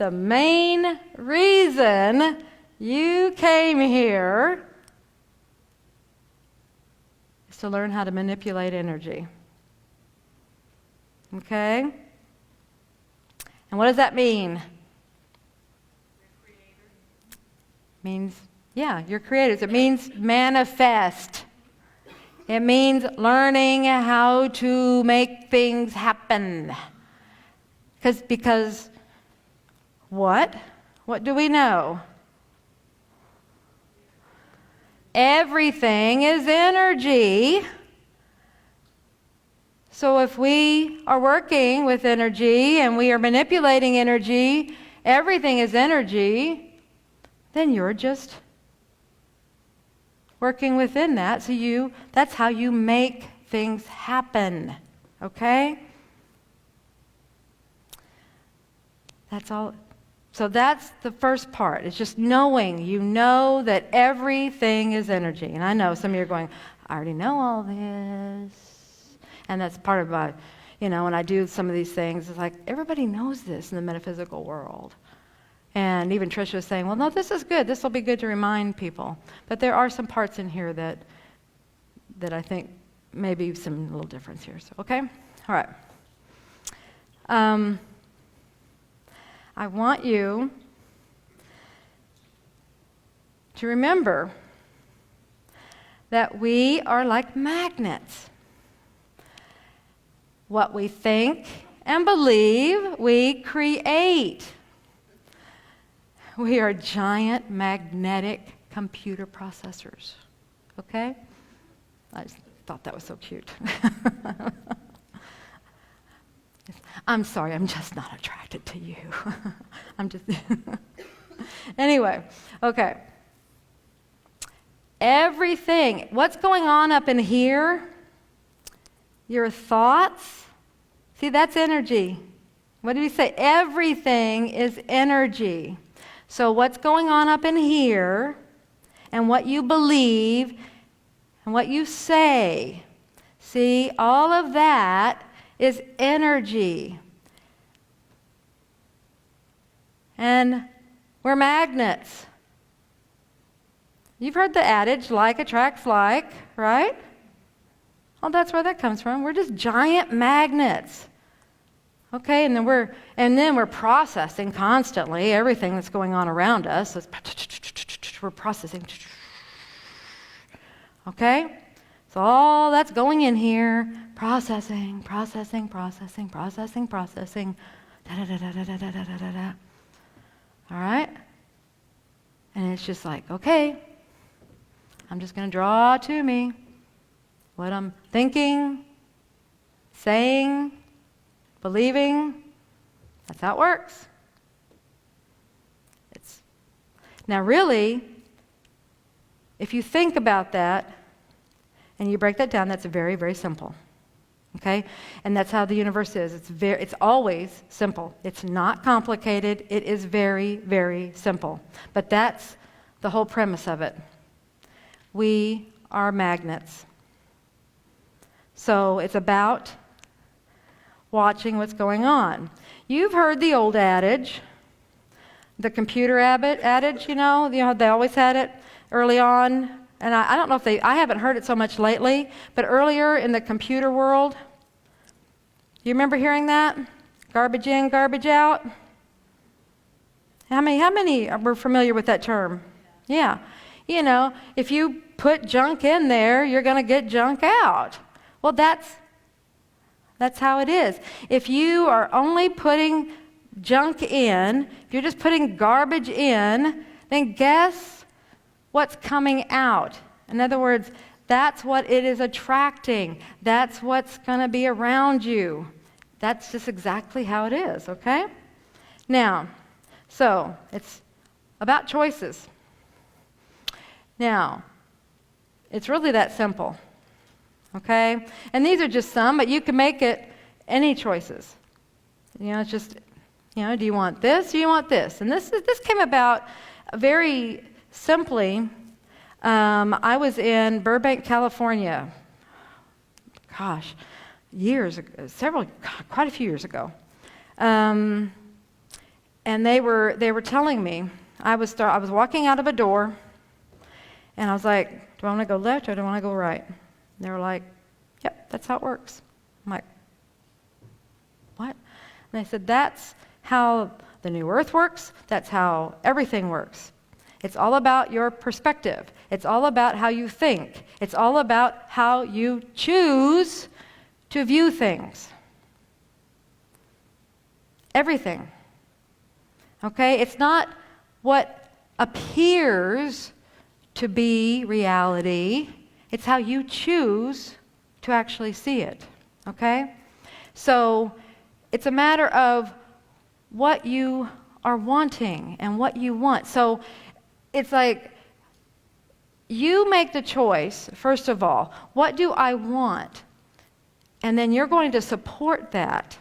the main reason you came here is to learn how to manipulate energy. Okay? And what does that mean? Means, yeah, you're creators. It means manifest. It means learning how to make things happen. Because what? What do we know? Everything is energy. So if we are working with energy and we are manipulating energy, everything is energy, then you're just working within that. So that's how you make things happen. Okay? That's all. So that's the first part. It's just knowing. You know that everything is energy. And I know some of you are going, I already know all this. And that's part of my, when I do some of these things, it's like everybody knows this in the metaphysical world. And even Tricia was saying, well, no, this is good. This will be good to remind people. But there are some parts in here that I think maybe some little difference here. So, okay? All right. I want you to remember that we are like magnets. What we think and believe, we create. We are giant magnetic computer processors. Okay? I just thought that was so cute. I'm sorry, I'm just not attracted to you. I'm just... Anyway, okay. Everything, what's going on up in here? Your thoughts. See, that's energy. What did he say? Everything is energy. So what's going on up in here, and what you believe, and what you say, see, all of that is energy. And we're magnets. You've heard the adage, like attracts like, right? Well, that's where that comes from. We're just giant magnets. Okay, and then we're processing constantly everything that's going on around us. We're processing. Okay? So all that's going in here, processing. Da-da-da-da-da-da-da-da-da. All right? And it's just like, okay, I'm just going to draw to me what I'm thinking, saying, believing. That's how it works. Now really, if you think about that and you break that down, that's very, very simple. Okay? And that's how the universe is. It's always simple. It's not complicated. It is very, very simple. But that's the whole premise of it. We are magnets. So it's about watching what's going on. You've heard the old adage, the computer adage, they always had it early on. And I don't know if I haven't heard it so much lately, but earlier in the computer world, you remember hearing that? Garbage in, garbage out? How many were familiar with that term? Yeah. If you put junk in there, you're going to get junk out. Well, that's how it is. If you are only putting junk in, if you're just putting garbage in, then guess what's coming out? In other words, that's what it is attracting. That's what's going to be around you. That's just exactly how it is, okay? Now, so it's about choices. Now, it's really that simple, okay? And these are just some, but you can make it any choices. It's just, do you want this? Do you want this? And this came about very simply. I was in Burbank, California. Gosh, years ago, quite a few years ago. And And they were telling me, I was walking out of a door, and I was like, do I want to go left or do I want to go right? And they were like, yep, that's how it works. I'm like, what? And they said, that's how the new earth works. That's how everything works. It's all about your perspective. It's all about how you think. It's all about how you choose to view things. Everything. Okay? It's not what appears to be reality. It's how you choose to actually see it. Okay? So it's a matter of what you are wanting and what you want. So it's like you make the choice, first of all, what do I want? And then you're going to support that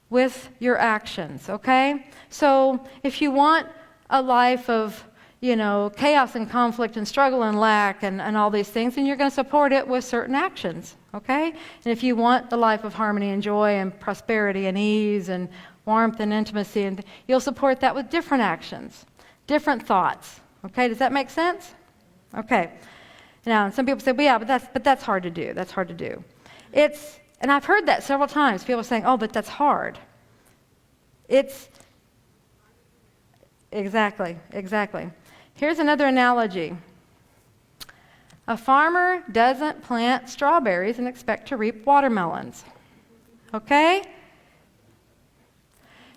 with your actions, okay? So if you want a life of, chaos and conflict and struggle and lack and all these things, then you're going to support it with certain actions, okay? And if you want the life of harmony and joy and prosperity and ease and warmth and intimacy, and you'll support that with different actions, different thoughts, okay? Does that make sense? Okay. Now, some people say, well, yeah, but that's hard to do. That's hard to do. And I've heard that several times, people saying, oh, but that's hard. Exactly. Here's another analogy. A farmer doesn't plant strawberries and expect to reap watermelons. Okay?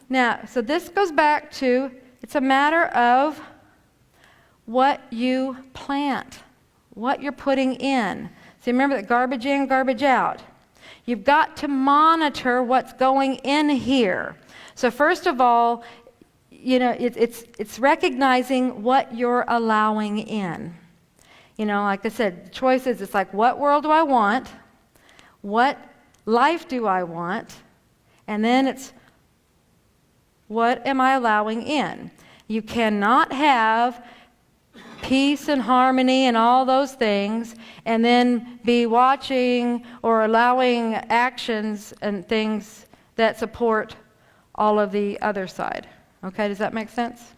Now, so this goes back to, it's a matter of what you plant, what you're putting in. So remember that garbage in, garbage out. You've got to monitor what's going in here. So first of all, it's recognizing what you're allowing in. Like I said, choices, it's like, what world do I want? What life do I want? And then it's, what am I allowing in? You cannot have peace and harmony and all those things and then be watching or allowing actions and things that support all of the other side. Okay, does that make sense?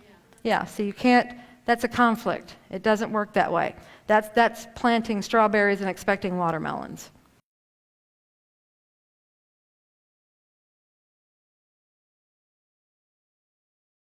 Yeah, so you can't, that's a conflict. It doesn't work that way. That's planting strawberries and expecting watermelons.